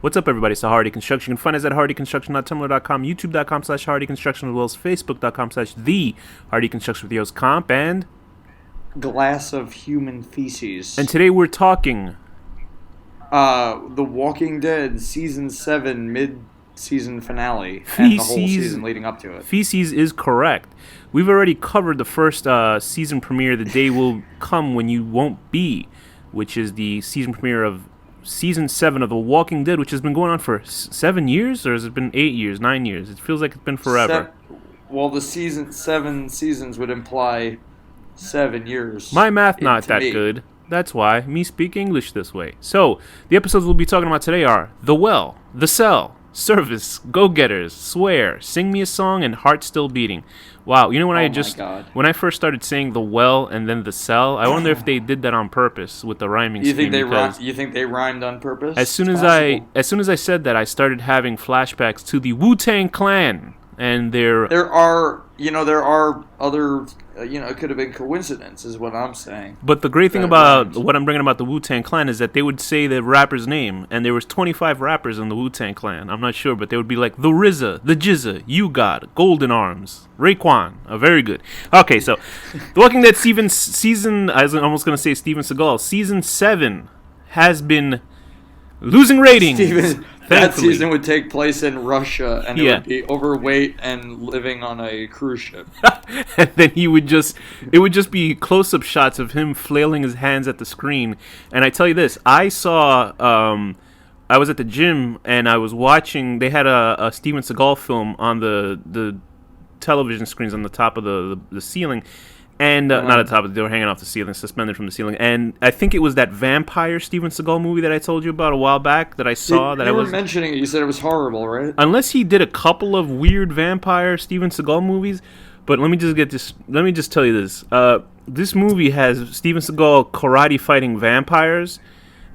What's up, everybody? It's the Hardy Construction. You can find us at hardyconstruction.tumblr.com, youtube.com/hardyconstruction, as well as facebook.com/the Hardy Construction with yours comp, and glass of human feces. And today we're talking The Walking Dead Season 7 mid-season finale and the whole season leading up to it. Feces is correct. We've already covered the first season premiere. The day will come when you won't be, which is the season premiere of Season 7 of The Walking Dead, which has been going on for 7 years, or has it been 8 years, 9 years? It feels like it's been forever. Well, the 7 seasons would imply 7 years. My math not that good. That's why me speak English this way. So, the episodes we'll be talking about today are The Well, The Cell, Service, Go-Getters, Swear, Sing Me a Song, and Heart Still Beating. Wow, you know when when I first started saying The Well and then The Cell, I wonder if they did that on purpose with the rhyming scheme. You think they rhymed on purpose? As soon as I said that, I started having flashbacks to the Wu-Tang Clan and their. There are other. It could have been coincidence, is what I'm saying. But the great thing about what I'm bringing about the Wu-Tang Clan is that they would say the rapper's name, and there was 25 rappers in the Wu-Tang Clan. I'm not sure, but they would be like the RZA, the Jizza, You God, Golden Arms, Raekwon. Very good. Okay, so The Walking Dead season. I was almost going to say Steven Seagal. Season 7 has been losing ratings. That season would take place in Russia, and it would be overweight and living on a cruise ship. And then it would just be close-up shots of him flailing his hands at the screen. And I tell you this, I saw, I was at the gym, and I was watching, they had a Steven Seagal film on the television screens on the top of the ceiling. And not at the top, they were hanging off the ceiling, suspended from the ceiling. And I think it was that vampire Steven Seagal movie that I told you about a while back that I saw. You were mentioning it. You said it was horrible, right? Unless he did a couple of weird vampire Steven Seagal movies. But let me just tell you this. This movie has Steven Seagal karate fighting vampires.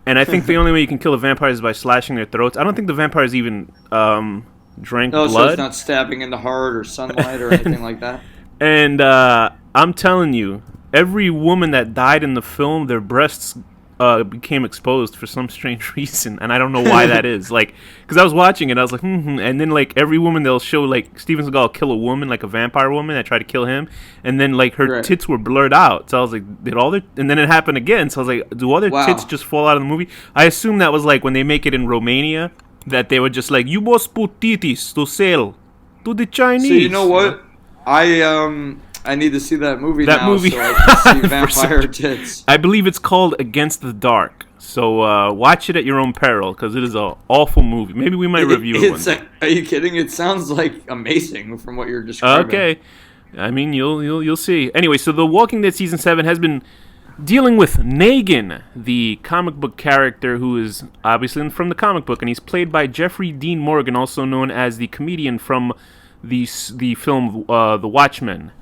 And I think the only way you can kill a vampire is by slashing their throats. I don't think the vampires even drank blood. So it's not stabbing in the heart or sunlight or anything like that? And I'm telling you, every woman that died in the film, their breasts became exposed for some strange reason, and I don't know why that is. Like, because I was watching it, I was like, and then like every woman they'll show like Steven Seagal kill a woman, like a vampire woman that tried to kill him, and then like her tits were blurred out. So I was like, and then it happened again. So I was like, do all their tits just fall out of the movie? I assume that was like when they make it in Romania, that they were just like, you must put titties to sell to the Chinese. So you know what? I need to see that movie so I can see vampire tits. I believe it's called Against the Dark. So watch it at your own peril, because it is an awful movie. Maybe we might review it one day. Are you kidding? It sounds like amazing from what you're describing. Okay. I mean, you'll see. Anyway, so The Walking Dead Season 7 has been dealing with Negan, the comic book character who is obviously from the comic book, and he's played by Jeffrey Dean Morgan, also known as the comedian from the film The Watchmen.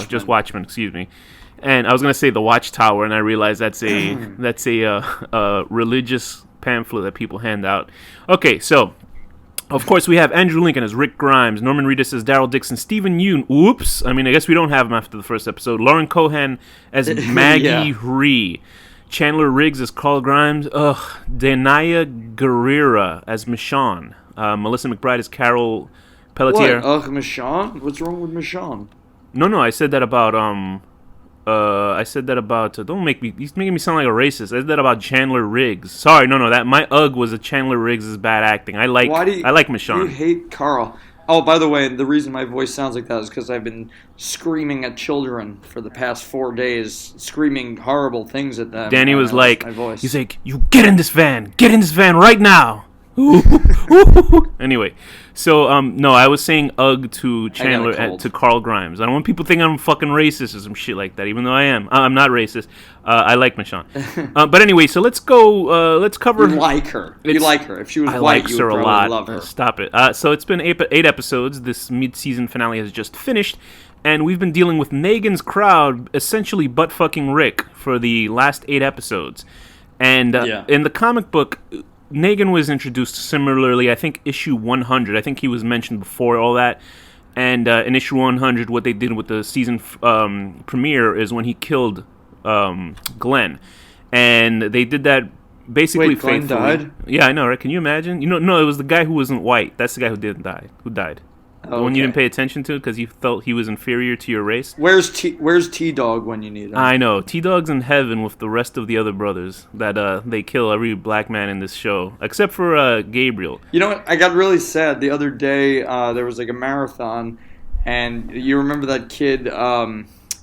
Just Watchmen, excuse me. And I was gonna say The Watchtower, and I realized that's a religious pamphlet that people hand out. Okay, so of course we have Andrew Lincoln as Rick Grimes, Norman Reedus as Daryl Dixon, Stephen Yeun. Oops, I mean I guess we don't have him after the first episode. Lauren Cohan as Maggie Rhee, Chandler Riggs as Carl Grimes. Danaya Gurira as Michonne, Melissa McBride as Carol Pelletier. What? Michonne? What's wrong with Michonne? No, I said that about, don't make me, he's making me sound like a racist. I said that about Chandler Riggs. Sorry, no, that, my UGG was a Chandler Riggs' bad acting. I like Michonne. You hate Carl. Oh, by the way, the reason my voice sounds like that is because I've been screaming at children for the past 4 days, screaming horrible things at them. Danny was like, he's like, you get in this van right now. Anyway, so no, I was saying "ugh" to Chandler to Carl Grimes. I don't want people thinking I'm fucking racist or some shit like that. Even though I am, I'm not racist. I like Michonne. But anyway, so let's go. Let's cover. You like her. You like her. If she was white, you would probably love her. Stop it. So it's been 8 episodes. This mid-season finale has just finished, and we've been dealing with Negan's crowd, essentially butt-fucking Rick, for the last 8 episodes. And in the comic book, Negan was introduced similarly, I think, issue 100. I think he was mentioned before all that. And in issue 100, what they did with the season premiere is when he killed Glenn. And they did that basically Wait, Glenn faithfully. died? Yeah, I know, right? Can you imagine? No, it was the guy who wasn't white. That's the guy who didn't die. Who died? The one you didn't pay attention to because you felt he was inferior to your race. Where's T Dog when you need him? I know. T-Dog's in heaven with the rest of the other brothers that they kill every black man in this show, except for Gabriel. You know what? I got really sad the other day. There was like a marathon, and you remember that kid?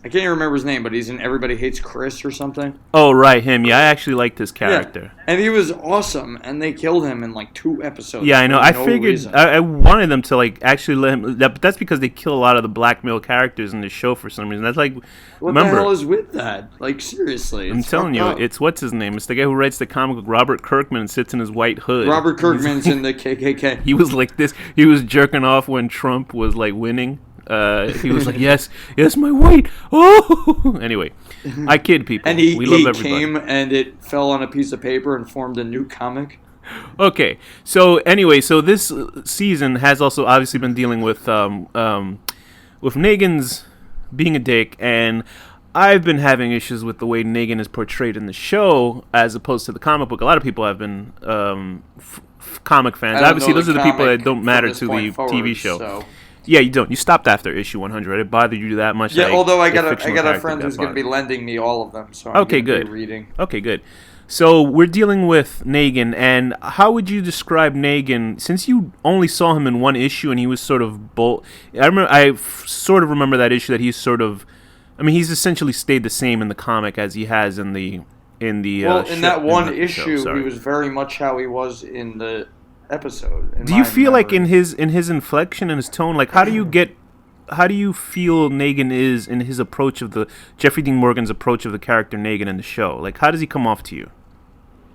I can't even remember his name, but he's in Everybody Hates Chris or something. Oh, right, him. Yeah, I actually liked his character. Yeah. And he was awesome, and they killed him in like 2 episodes. Yeah, I know. I figured reason. I wanted them to like actually let him. But that's because they kill a lot of the black male characters in the show for some reason. That's like, what remember, the hell is with that? Like seriously, I'm telling you, it's what's his name? It's the guy who writes the comic book, Robert Kirkman, and sits in his white hood. Robert Kirkman's in the KKK. He was like this. He was jerking off when Trump was like winning. He was like, yes, my white. Oh, anyway, I kid people. And we love everybody. Came and it fell on a piece of paper and formed a new comic. Okay, so anyway, so this season has also obviously been dealing with Negan's being a dick, and I've been having issues with the way Negan is portrayed in the show as opposed to the comic book. A lot of people have been comic fans. Obviously, those are the people that don't matter to the TV show. So. Yeah, you don't. You stopped after issue 100. It bothered you that much? Yeah, although I got a friend who's going to be lending me all of them, so I'm going to be reading. Okay, good. So we're dealing with Negan, and how would you describe Negan, since you only saw him in one issue and he was sort of I sort of remember that issue that he's sort of, I mean, he's essentially stayed the same in the comic as he has in the in that one issue, he was very much how he was in the episode. Do you feel like in his inflection and his tone, like how do you feel Negan is in his approach of the Jeffrey Dean Morgan's approach of the character Negan in the show? Like how does he come off to you?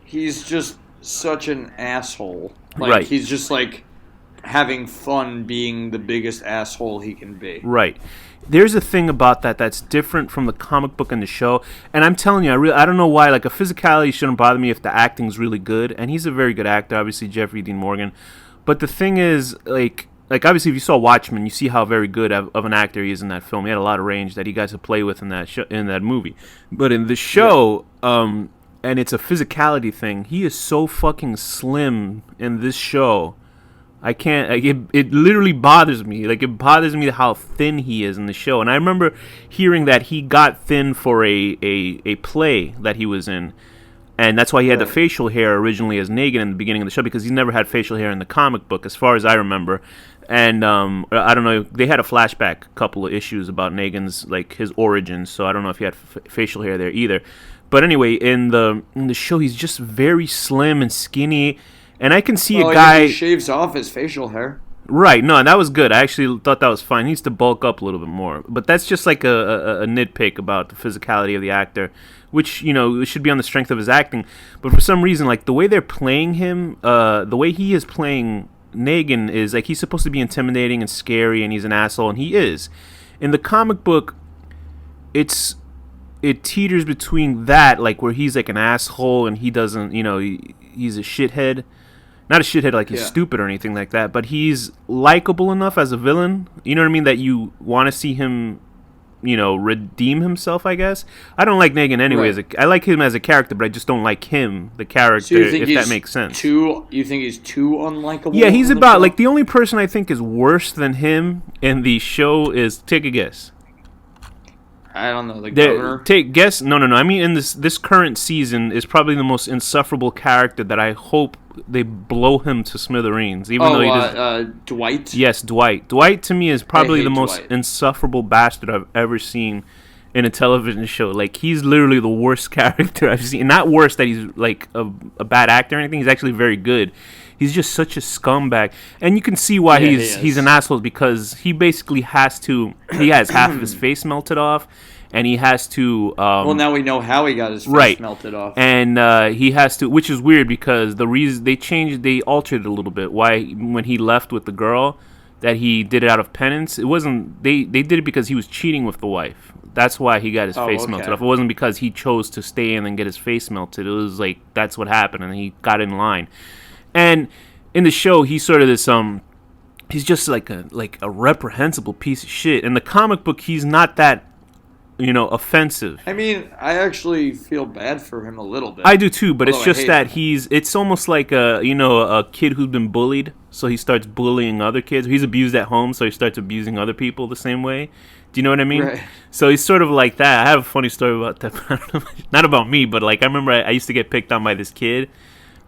He's just such an asshole. Like right. He's just like having fun being the biggest asshole he can be. Right. There's a thing about that's different from the comic book and the show, and I'm telling you, I don't know why. Like a physicality shouldn't bother me if the acting's really good, and he's a very good actor, obviously Jeffrey Dean Morgan. But the thing is, like obviously, if you saw Watchmen, you see how very good of an actor he is in that film. He had a lot of range that he got to play with in that movie. But in the show, and it's a physicality thing. He is so fucking slim in this show. I can't. Like, it literally bothers me. Like it bothers me how thin he is in the show. And I remember hearing that he got thin for a play that he was in, and that's why he had the facial hair originally as Negan in the beginning of the show, because he never had facial hair in the comic book, as far as I remember. And I don't know. They had a flashback, couple of issues about Negan's like his origins. So I don't know if he had facial hair there either. But anyway, in the show, he's just very slim and skinny. And I can see a guy... He shaves off his facial hair. Right, no, and that was good. I actually thought that was fine. He needs to bulk up a little bit more. But that's just like a nitpick about the physicality of the actor, which, it should be on the strength of his acting. But for some reason, like, the way they're playing him, the way he is playing Negan is, like, he's supposed to be intimidating and scary, and he's an asshole, and he is. In the comic book, it teeters between that, like, where he's, like, an asshole, and he doesn't, he's a shithead. Not a shithead like he's stupid or anything like that, but he's likable enough as a villain, you know what I mean, that you want to see him, redeem himself, I guess. I don't like Negan anyway. Right. I like him as a character, but I just don't like him, the character, if that makes sense. You think he's too unlikable? Yeah, he's about, like, the only person I think is worse than him in the show is, take a guess. I don't know, the governor? Guess. No. I mean, in this current season is probably the most insufferable character that I hope they blow him to smithereens. Even though he does. Dwight? Yes, Dwight. Dwight to me is probably the most insufferable bastard I've ever seen in a television show. Like, he's literally the worst character I've seen. Not worse that he's like a bad actor or anything. He's actually very good. He's just such a scumbag, and you can see why he's an asshole, because he basically has half of his face melted off, and he has to. Well, now we know how he got his face melted off, and he has to, which is weird because the reason they altered it a little bit. Why when he left with the girl, that he did it out of penance. It wasn't they did it because he was cheating with the wife. That's why he got his face melted off. It wasn't because he chose to stay in and get his face melted. It was like that's what happened, and he got in line. And in the show, he's sort of this he's just like a reprehensible piece of shit. In the comic book, he's not that offensive. I mean, I actually feel bad for him a little bit. I do too, but it's just that him. it's almost like a kid who's been bullied, so he starts bullying other kids. He's abused at home, so he starts abusing other people the same way. Do you know what I mean? Right. So he's sort of like that. I have a funny story about that. Not about me, but like I remember I used to get picked on by this kid.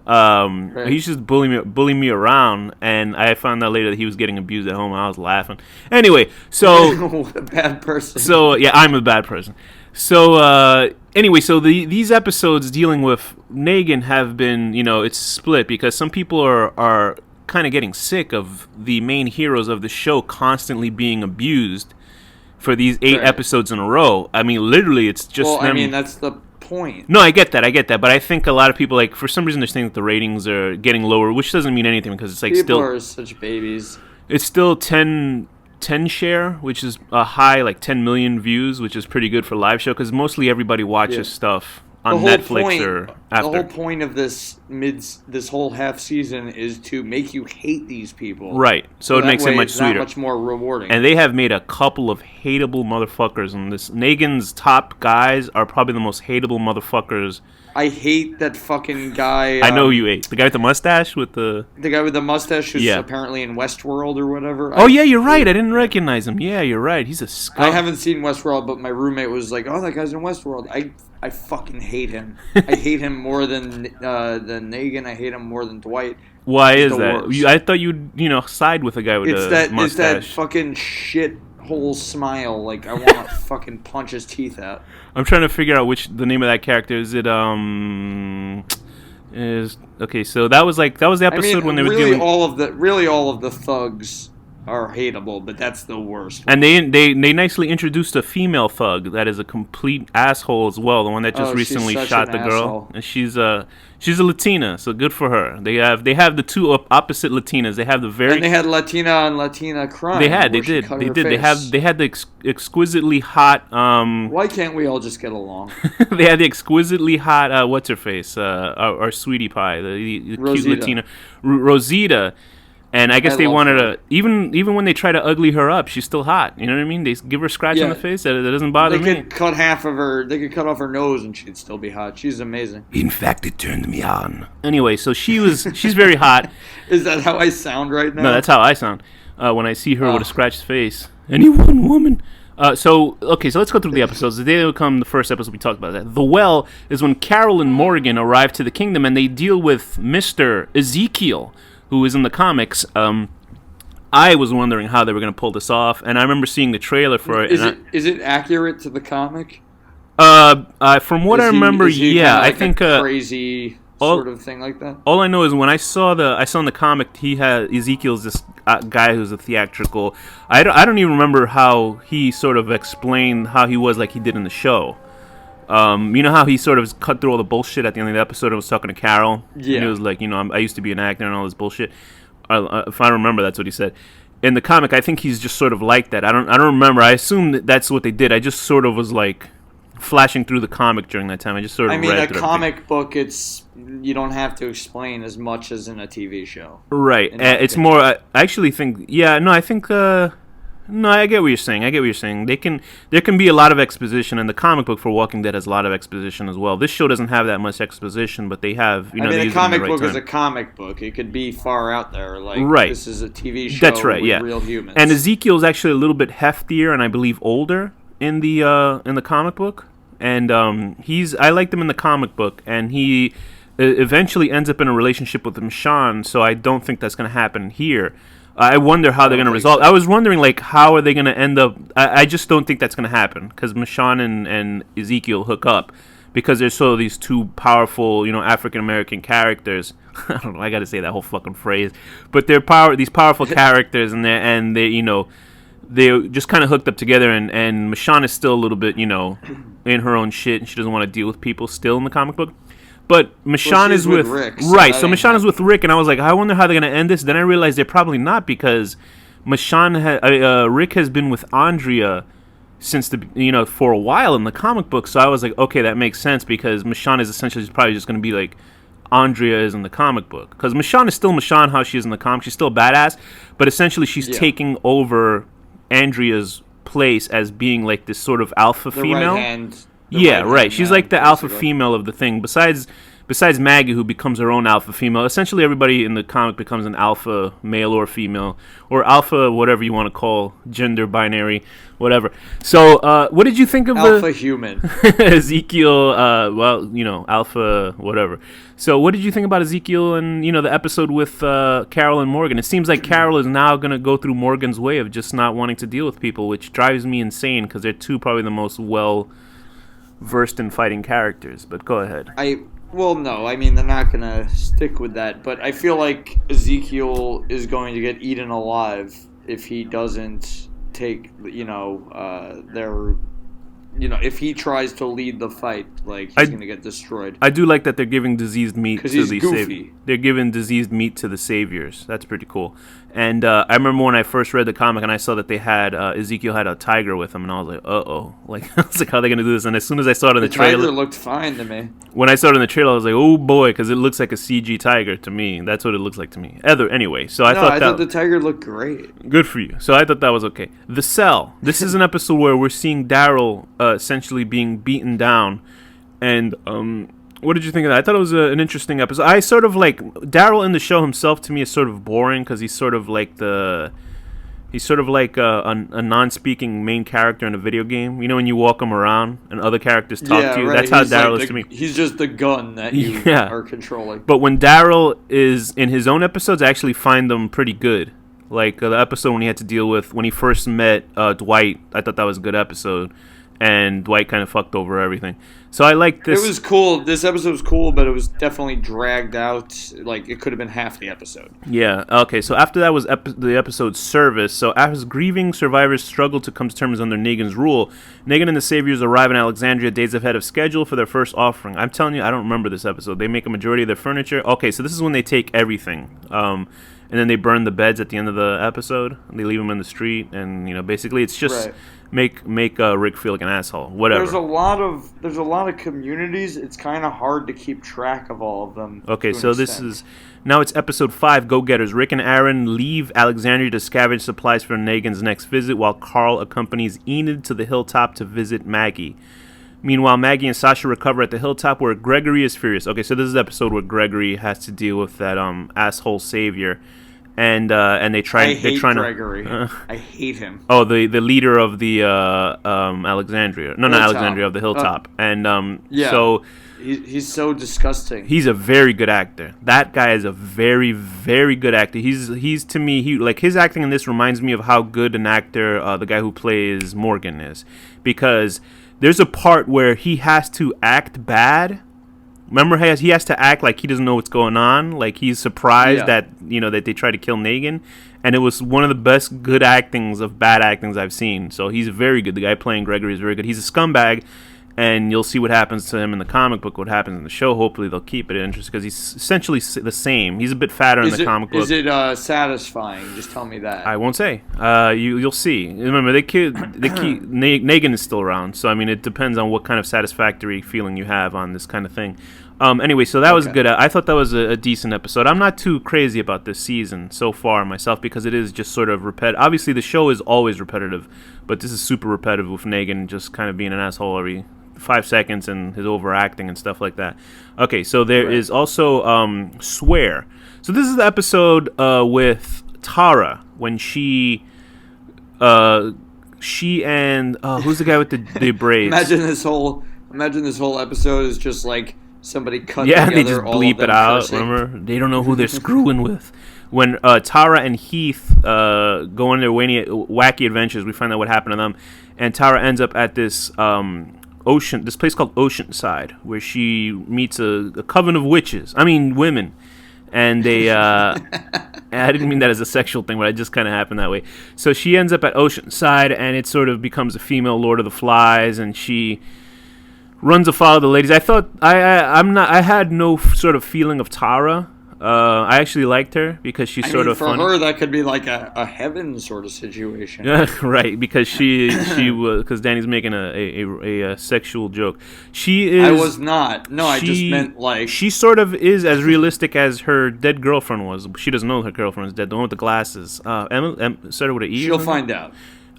Right. He's just bullying me around, and I found out later that he was getting abused at home, and I was laughing. Anyway, so What a bad person. so yeah, I'm a bad person. So anyway, so these episodes dealing with Negan have been, it's split because some people are kind of getting sick of the main heroes of the show constantly being abused for these 8 episodes in a row. I mean, literally, it's just Well, them. I mean, that's the point. No, I get that, but I think a lot of people, like, for some reason they're saying that the ratings are getting lower, which doesn't mean anything because it's like People still are such babies. it's still 10 share, which is a high, like 10 million views, which is pretty good for live show because mostly everybody watches stuff on Netflix or after. The whole point of this whole half season is to make you hate these people. Right, so it makes it much sweeter. Much more rewarding. And they have made a couple of hateable motherfuckers, and this Negan's top guys are probably the most hateable motherfuckers. I hate that fucking guy. I know who you hate. The guy with the mustache with the guy with the mustache who's apparently in Westworld or whatever. Oh, yeah, you're right. I didn't recognize him. Yeah, you're right. He's a scum. I haven't seen Westworld, but my roommate was like, "Oh, that guy's in Westworld." I fucking hate him. I hate him more than Negan. I hate him more than Dwight. Why is that? I thought you'd side with a guy with a mustache. It's that fucking shithole smile. Like I want to fucking punch his teeth out. I'm trying to figure out the name of that character. Is it okay? So that was the episode when they were dealing. all of the thugs are hateable, but that's the worst one. And they nicely introduced a female thug that is a complete asshole as well. The one that just recently shot the girl, asshole. and she's a Latina, so good for her. They have the two opposite Latinas. They have the very and they had Latina on Latina crime. They did. They had the exquisitely hot. Why can't we all just get along? They had the exquisitely hot. What's her face? Our sweetie pie, the cute Latina, Rosita. And I guess they wanted to even when they try to ugly her up, she's still hot. You know what I mean? They give her a scratch on the face. That doesn't bother me. They could cut half of her. They could cut off her nose, and she'd still be hot. She's amazing. In fact, it turned me on. Anyway, so she's very hot. Is that how I sound right now? No, that's how I sound when I see her with a scratched face. Any one woman. So let's go through the episodes. The day that will come, the first episode we talked about that. The Well is when Carol and Morgan arrive to the kingdom, and they deal with Mr. Ezekiel, who is in the comics. I was wondering how they were going to pull this off, and I remember seeing the trailer for it. Is it accurate to the comic? From what I remember, yeah, like I think a crazy sort of thing like that. All I know is when I saw in the comic, he had Ezekiel's this guy who's a theatrical. I don't even remember how he sort of explained how he was like he did in the show. You know how he sort of cut through all the bullshit at the end of the episode and was talking to Carol? Yeah. And he was like, I used to be an actor and all this bullshit. If I remember, that's what he said. In the comic, I think he's just sort of like that. I don't remember. I assume that's what they did. I just sort of was like flashing through the comic during that time. I just sort of read through a comic book, you don't have to explain as much as in a TV show. Right. It's more, I actually think, no, I get what you're saying. There can be a lot of exposition, and the comic book for Walking Dead has a lot of exposition as well. This show doesn't have that much exposition, but they have. A comic book is a comic book. It could be far out there. This is a TV show. That's right. With real humans. And Ezekiel's actually a little bit heftier, and I believe older in the comic book. And I liked him in the comic book, and he eventually ends up in a relationship with Michonne. So I don't think that's going to happen here. I wonder how they're going to resolve. I was wondering, how are they going to end up? I just don't think that's going to happen because Michonne and Ezekiel hook up because there's sort of these two powerful, African American characters. I don't know. I got to say that whole fucking phrase, but they're these powerful characters, and they just kind of hooked up together. And Michonne is still a little bit, in her own shit, and she doesn't want to deal with people still in the comic book. But Michonne is with Rick, right. So Michonne is with Rick, and I was like, I wonder how they're gonna end this. Then I realized they're probably not because Rick has been with Andrea since for a while in the comic book. So I was like, okay, that makes sense because Michonne is essentially probably just gonna be like Andrea is in the comic book because Michonne is still Michonne how she is in the comic. She's still a badass, but essentially she's taking over Andrea's place as being like this sort of alpha The female. right hand. Yeah, right. She's like the alpha basically. female of the thing. Besides Maggie, who becomes her own alpha female. Essentially, everybody in the comic becomes an alpha male or female, or alpha whatever you want to call gender binary, whatever. So, what did you think of Alpha human. Ezekiel? Well, alpha whatever. So, what did you think about Ezekiel and the episode with Carol and Morgan? It seems like Carol is now going to go through Morgan's way of just not wanting to deal with people, which drives me insane because they're probably the most well versed in fighting characters. But go ahead. Well, no, I mean, they're not going to stick with that, but I feel like Ezekiel is going to get eaten alive if he doesn't take, if he tries to lead the fight, like, he's going to get destroyed. I do like that they're giving diseased meat to he's the goofy. They're giving diseased meat to the saviors. That's pretty cool. And I remember when I first read the comic and I saw that they had Ezekiel had a tiger with him, and I was like, uh-oh. Like, I was like, how are they going to do this? And as soon as I saw it in the trailer... The tiger looked fine to me. When I saw it in the trailer, I was like, oh boy, because it looks like a CG tiger to me. That's what it looks like to me. Anyway, so I thought the tiger looked great. Good for you. So I thought that was okay. The Cell. This is an episode where we're seeing Daryl essentially being beaten down. And what did you think of that? I thought it was an interesting episode. I sort of like Daryl in the show himself. To me, is sort of boring because he's sort of like a non-speaking main character in a video game. You know, when you walk him around and other characters talk to you. Right. That's how Daryl is to me. He's just the gun that you are controlling. But when Daryl is in his own episodes, I actually find them pretty good. Like the episode when he had to deal with when he first met Dwight. I thought that was a good episode. And Dwight kind of fucked over everything. So I like this. It was cool. This episode was cool, but it was definitely dragged out. Like, it could have been half the episode. Yeah, okay. So after that was the episode Service. So as grieving survivors struggle to come to terms under Negan's rule, Negan and the Saviors arrive in Alexandria days ahead of schedule for their first offering. I'm telling you, I don't remember this episode. They make a majority of their furniture. Okay, so this is when they take everything. And then they burn the beds at the end of the episode. They leave them in the street. And, basically it's just... Right. Make Rick feel like an asshole. Whatever. There's a lot of communities. It's kind of hard to keep track of all of them. Okay, so this is now it's episode 5. Go-getters. Rick and Aaron leave Alexandria to scavenge supplies for Negan's next visit, while Carl accompanies Enid to the hilltop to visit Maggie. Meanwhile, Maggie and Sasha recover at the hilltop where Gregory is furious. Okay, so this is the episode where Gregory has to deal with that asshole savior. And they try. I hate Gregory. I hate him. Oh, the leader of the Alexandria. No, not Alexandria, of the hilltop. So he's so disgusting. He's a very good actor. That guy is a very, very good actor. He's to me, his acting in this reminds me of how good an actor the guy who plays Morgan is, because there's a part where he has to act bad. Remember, he has to act like he doesn't know what's going on, like he's surprised that that they try to kill Negan, and it was one of the best good actings of bad actings I've seen. So he's very good. The guy playing Gregory is very good. He's a scumbag, and you'll see what happens to him in the comic book, what happens in the show. Hopefully they'll keep it interesting because he's essentially the same. He's a bit fatter in the comic book. Is it satisfying? Just tell me that. I won't say. You'll see. Remember, Negan is still around, so I mean, it depends on what kind of satisfactory feeling you have on this kind of thing. Anyway, so that was good. I thought that was a decent episode. I'm not too crazy about this season so far myself because it is just sort of repetitive. Obviously, the show is always repetitive, but this is super repetitive with Negan just kind of being an asshole every 5 seconds and his overacting and stuff like that. Okay, so there is also Swear. So this is the episode with Tara when she and who's the guy with the braids? Imagine this whole episode is just like somebody cut together. Yeah, and they just bleep it out. Cursing. Remember, they don't know who they're screwing with. When Tara and Heath go on their wacky adventures, we find out what happened to them, and Tara ends up at this this place called Oceanside, where she meets a coven of witches. I mean, women. And they, I didn't mean that as a sexual thing, but it just kind of happened that way. So she ends up at Oceanside, and it sort of becomes a female Lord of the Flies, and she runs afoul of the ladies. I thought I had no sort of feeling of Tara. I actually liked her because she's sort of funny. For her, that could be like a heaven sort of situation. Right, because she was, because Danny's making a sexual joke. She is. I was not. No, I just meant like she sort of is as realistic as her dead girlfriend was. She doesn't know her girlfriend is dead. The one with the glasses. Emma started with an E. She'll find out.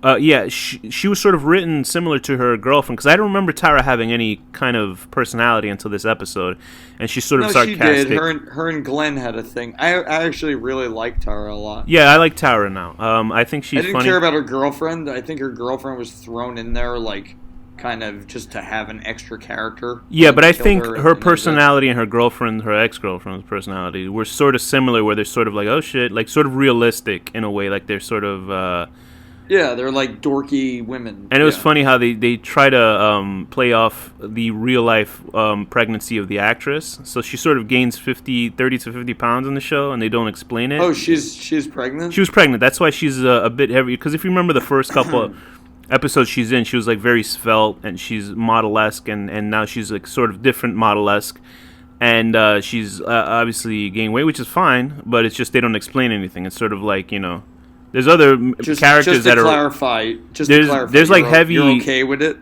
Yeah, she was sort of written similar to her girlfriend, because I don't remember Tara having any kind of personality until this episode, and she's sort of sarcastic. She did. Her and Glenn had a thing. I actually really like Tara a lot. Yeah, I like Tara now. I think she's funny. I didn't care about her girlfriend. I think her girlfriend was thrown in there like kind of just to have an extra character. Yeah, but I think her personality and her girlfriend, her ex-girlfriend's personality, were sort of similar, where they're sort of like, oh shit, like sort of realistic in a way, like they're sort of... yeah, they're like dorky women. And it was funny how they try to play off the real-life pregnancy of the actress. So she sort of gains 30 to 50 pounds in the show, and they don't explain it. Oh, she's pregnant? She was pregnant. That's why she's a bit heavy. Because if you remember the first couple episodes she's in, she was like very svelte, and she's model-esque, and now she's like sort of different model-esque. And she's obviously gaining weight, which is fine, but it's just they don't explain anything. It's sort of like, there's other characters that are... Just to clarify, there's like heavy... You're okay with it?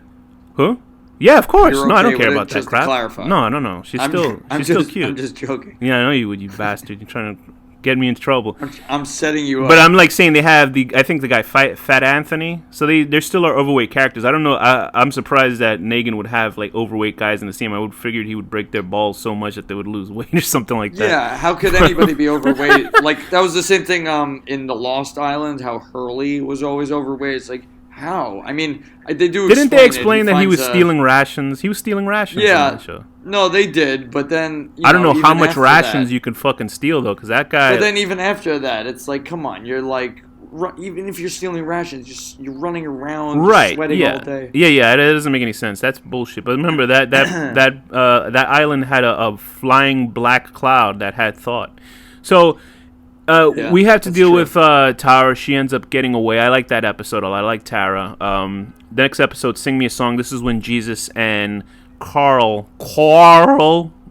Huh? Yeah, of course. You're no, okay I don't care about that just crap. To clarify. No. She's still cute. I'm just joking. Yeah, I know you would, you bastard. You're trying to get me into trouble. I'm setting you up. But I'm like saying they have I think the guy Fat Anthony. So they still are overweight characters. I don't know. I'm surprised that Negan would have like overweight guys in the team. I would figured he would break their balls so much that they would lose weight or something like that. Yeah, how could anybody be overweight? Like that was the same thing in the Lost Island. How Hurley was always overweight. It's like how? I mean, they do. Didn't they explain that he was stealing rations? He was stealing rations. Yeah. On that show. No, they did, but then I don't know how much rations you can fucking steal though, because that guy. But then even after that, it's like, come on, you're like, even if you're stealing rations, you're running around, right? Sweating all day. Yeah, it doesn't make any sense. That's bullshit. But remember that island had a flying black cloud that had thought. So. We have to deal with Tara. She ends up getting away. I like that episode a lot. I like Tara. The next episode, Sing Me a Song. This is when Jesus and Carl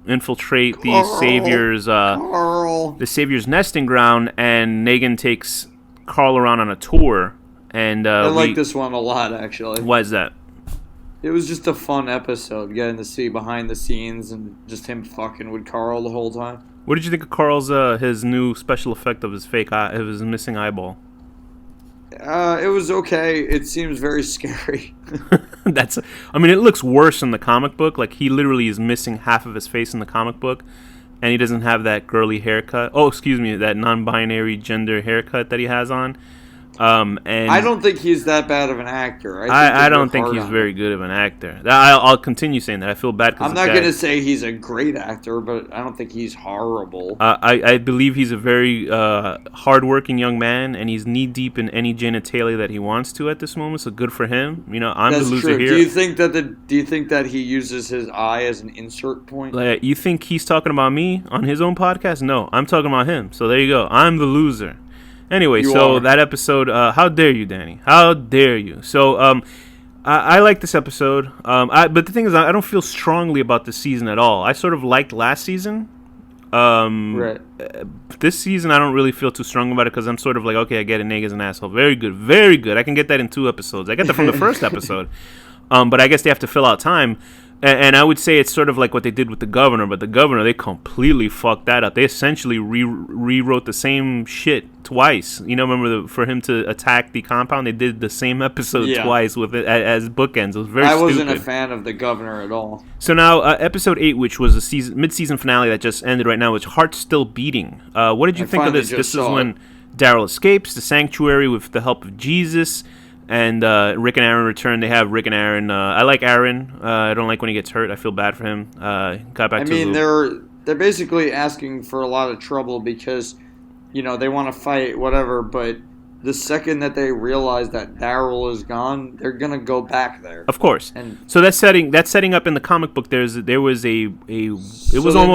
infiltrate the Savior's nesting ground, and Negan takes Carl around on a tour. And I like this one a lot, actually. Why is that? It was just a fun episode, getting to see behind the scenes and just him fucking with Carl the whole time. What did you think of Carl's his new special effect of his fake eye, of his missing eyeball? It was okay. It seems very scary. It looks worse in the comic book. Like he literally is missing half of his face in the comic book, and he doesn't have that girly haircut. Oh, excuse me, that non-binary gender haircut that he has on. And I don't think he's that bad of an actor. I don't think he's very good of an actor. I'll continue saying that. I feel bad because I'm not going to say he's a great actor, but I don't think he's horrible. I believe he's a very hardworking young man, and he's knee deep in any genitalia that he wants to at this moment. So good for him. I'm That's the loser true. here. Do you think that he uses his eye as an insert point? You think he's talking about me on his own podcast? No, I'm talking about him. So there you go. I'm the loser. Anyway, that episode, how dare you, Danny? How dare you? So, I like this episode, but the thing is, I don't feel strongly about this season at all. I sort of liked last season. Right. This season, I don't really feel too strong about it because I'm sort of like, okay, I get it, Negan's an asshole. Very good, very good. I can get that in 2 episodes. I get that from the first episode. But I guess they have to fill out time. And I would say it's sort of like what they did with the governor, but the governor, they completely fucked that up. They essentially rewrote the same shit twice. Remember for him to attack the compound, they did the same episode twice with it as bookends. It was very stupid. I wasn't a fan of the governor at all. So now, episode 8, which was a mid-season finale that just ended right now, which Heart Still Beating. What did you think of this? This is when Daryl escapes the sanctuary with the help of Jesus. And Rick and Aaron return. They have Rick and Aaron. I like Aaron. I don't like when he gets hurt. I feel bad for him. They're basically asking for a lot of trouble because, they want to fight, whatever. But the second that they realize that Daryl is gone, they're gonna go back there. Of course. And so that's setting up in the comic book. The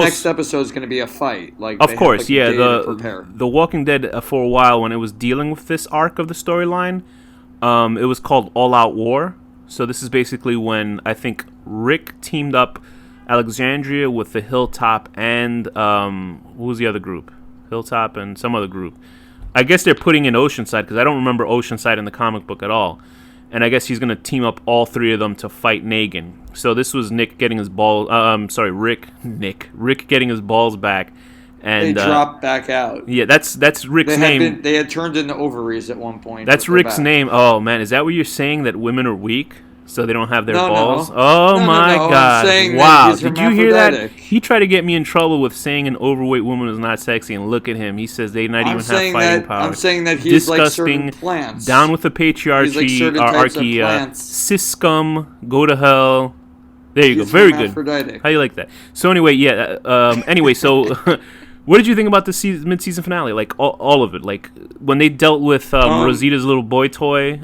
next episode is gonna be a fight. Like of course, the Walking Dead for a while when it was dealing with this arc of the storyline. It was called All Out War. So this is basically when I think Rick teamed up Alexandria with the Hilltop and who was the other group? Hilltop and some other group. I guess they're putting in Oceanside because I don't remember Oceanside in the comic book at all. And I guess he's going to team up all 3 of them to fight Negan. So this was Rick getting his balls back. And they dropped back out. Yeah, that's Rick's name. They had turned into ovaries at one point. That's Rick's name. Oh man, is that what you're saying? That women are weak, so they don't have their balls? No. Oh no, my no. God! I'm saying Wow, that did you hear that? He tried to get me in trouble with saying an overweight woman is not sexy, and look at him. He says they not even have fighting power. I'm saying that he's disgusting, like certain plants. Down with the patriarchy, he's like certain types of plants. Cis scum, go to hell. There you go. Very good. How you like that? So anyway, yeah. Anyway, so. What did you think about the mid-season finale? Like all of it, like when they dealt with Rosita's little boy toy,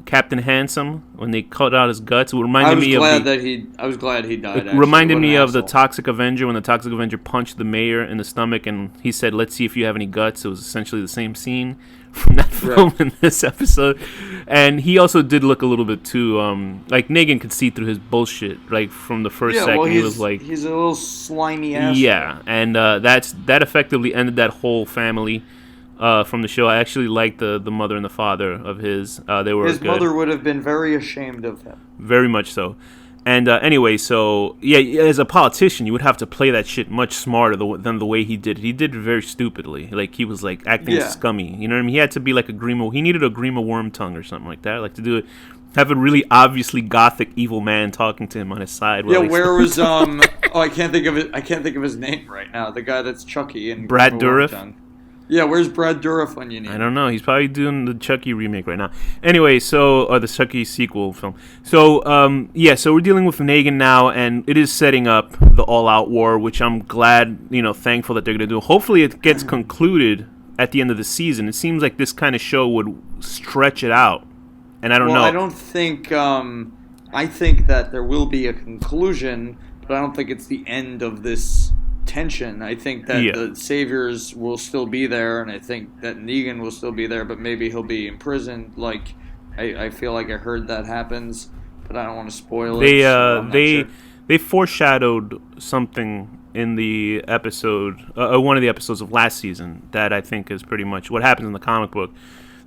Captain Handsome, when they cut out his guts. It reminded me of I was glad he died. It reminded me of the Toxic Avenger when the Toxic Avenger punched the mayor in the stomach, and he said, "Let's see if you have any guts." It was essentially the same scene from that film in this episode, and he also did look a little bit too like Negan could see through his bullshit. Like from the first second, well, he was like, he's a little slimy ass. Yeah, and that effectively ended that whole family from the show. I actually liked the mother and the father of his. They were his good. mother would have been very ashamed of him. Very much so. And anyway, so yeah, as a politician, you would have to play that shit much smarter than the way he did. He did it very stupidly. Like he was like acting scummy. You know what I mean? He had to be like a Grima. He needed a Grima worm tongue or something like that. Like to do it, have a really obviously gothic evil man talking to him on his side. Yeah, where was oh I can't think of it. I can't think of his name right now. The guy that's Chucky and Brad Dourif. Yeah, where's Brad Dourif when you need him? I don't know. He's probably doing the Chucky remake right now. Anyway, or the Chucky sequel film. So, so we're dealing with Negan now, and it is setting up the all-out war, which I'm glad, thankful that they're going to do. Hopefully it gets concluded at the end of the season. It seems like this kind of show would stretch it out, and I don't know. I don't think, I think that there will be a conclusion, but I don't think it's the end of this tension. I think that the saviors will still be there, and I think that Negan will still be there, but maybe he'll be imprisoned. Like I feel like I heard that happens, but I don't want to spoil it. They foreshadowed something in the episode, one of the episodes of last season, that I think is pretty much what happens in the comic book.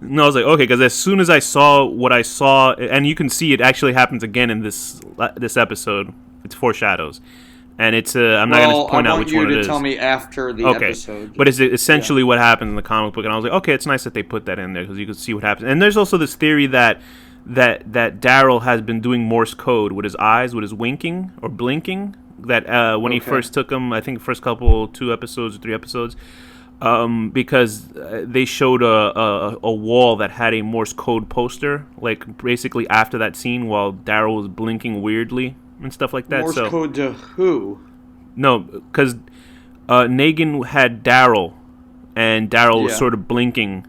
And I was like, okay, because as soon as I saw what I saw, and you can see it actually happens again in this episode, it's foreshadows. And it's I'm not going to point out which one it is. I want you to tell me after the episode. But it's essentially what happens in the comic book. And I was like, okay, it's nice that they put that in there because you can see what happens. And there's also this theory that Daryl has been doing Morse code with his eyes, with his winking or blinking. That when he first took him, I think first 2 episodes or 3 episodes, because they showed a wall that had a Morse code poster, like basically after that scene while Daryl was blinking weirdly and stuff like that. Morse code to who? No, because Negan had Daryl, and Daryl was sort of blinking,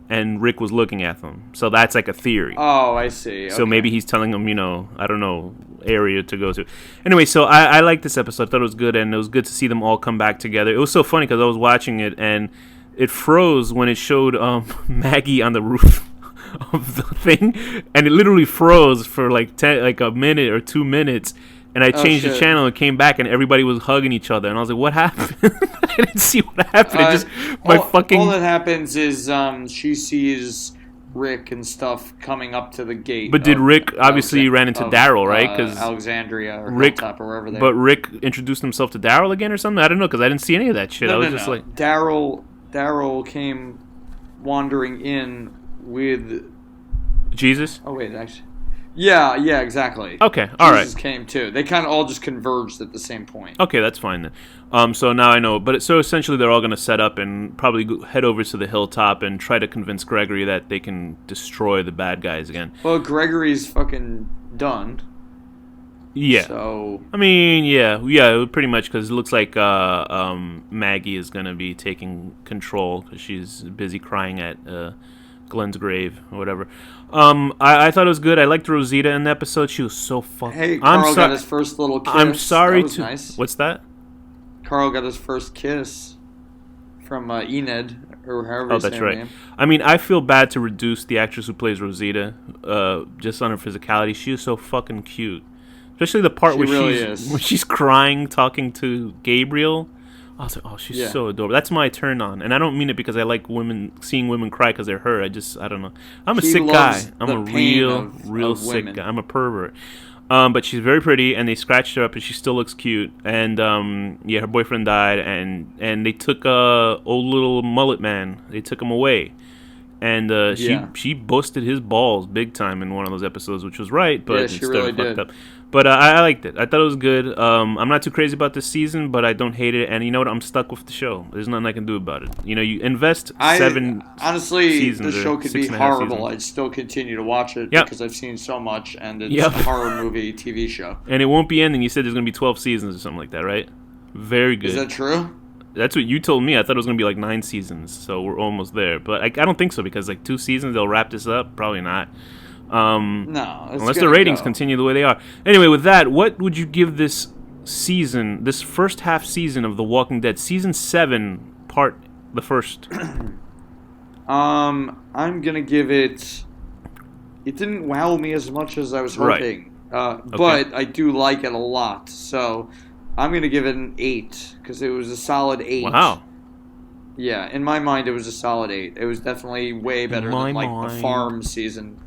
and Rick was looking at them. So that's like a theory. Oh, I see. So maybe he's telling them, I don't know, area to go to. Anyway, so I liked this episode. I thought it was good, and it was good to see them all come back together. It was so funny because I was watching it, and it froze when it showed Maggie on the roof of the thing, and it literally froze for like a minute or 2 minutes, and I changed the channel and came back, and everybody was hugging each other, and I was like, what happened? I didn't see what happened. All that happens is she sees Rick and stuff coming up to the gate. But did Rick obviously ran into Daryl, right? Because Alexandria or Rick, Hilltop or wherever they But Rick introduced himself to Daryl again or something? I don't know, because I didn't see any of that shit. I was just like, Daryl came wandering in with Jesus. Oh wait, actually, yeah, exactly. Okay, all right. Jesus came too. They kind of all just converged at the same point. Okay, that's fine then. So now I know. But so essentially, they're all going to set up and probably head over to the hilltop and try to convince Gregory that they can destroy the bad guys again. Well, Gregory's fucking done. Yeah. So I mean, yeah, pretty much, because it looks like Maggie is going to be taking control because she's busy crying at Glenn's grave or whatever. I thought it was good. I liked Rosita in the episode. She was so fucking. Hey, Carl got his first little kiss. I'm sorry that was nice. What's that? Carl got his first kiss from Enid, or however his that's right. name. I mean, I feel bad to reduce the actress who plays Rosita just on her physicality. She is so fucking cute. Especially the part where she's crying, talking to Gabriel. I was like, oh, she's so adorable. That's my turn on. And I don't mean it because I like seeing women cry because they're her. I don't know. I'm a sick guy. I'm a real sick guy. I'm a pervert. But she's very pretty, and they scratched her up, and she still looks cute. And yeah, her boyfriend died, and they took old little mullet man. They took him away, and she busted his balls big time in one of those episodes, which was right, but yeah, she really did. up. But I liked it. I thought it was good. I'm not too crazy about this season, but I don't hate it. And you know what? I'm stuck with the show. There's nothing I can do about it. You know, you invest honestly, seasons. The show could be horrible. I'd still continue to watch it because I've seen so much, and it's a horror movie TV show. And it won't be ending. You said there's going to be 12 seasons or something like that, right? Very good. Is that true? That's what you told me. I thought it was going to be like 9 seasons, so we're almost there. But I don't think so, because like 2 seasons, they'll wrap this up. Probably not. No, unless the ratings continue the way they are. Anyway, with that, what would you give this season, this first half season of The Walking Dead, season 7, the first? I'm gonna give it. It didn't wow me as much as I was hoping, but I do like it a lot. So I'm gonna give it an 8 because it was a solid 8. Wow. Yeah, in my mind, it was a solid 8. It was definitely way better than like the farm season.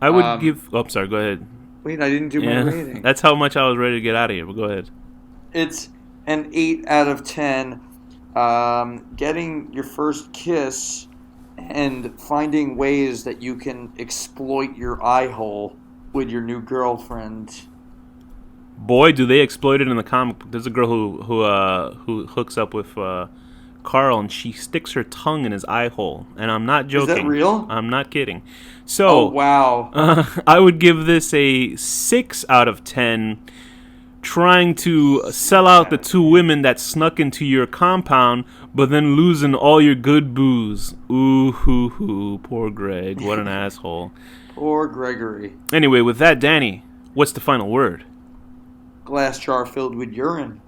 I would give... Oh, sorry, go ahead. Wait, I didn't do my rating. That's how much I was ready to get out of here, but go ahead. It's an 8 out of 10. Getting your first kiss and finding ways that you can exploit your eye hole with your new girlfriend. Boy, do they exploit it in the comic book. There's a girl who hooks up with... Carl, and she sticks her tongue in his eye hole, and I'm not joking. Is that real? I'm not kidding. So, wow. I would give this a 6 out of 10. Trying to sell out the 2 women that snuck into your compound, but then losing all your good booze. Ooh, hoo, hoo. Poor Greg. What an asshole. Poor Gregory. Anyway, with that, Danny, what's the final word? Glass jar filled with urine.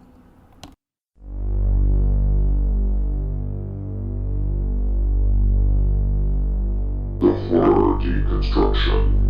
The horror deconstruction.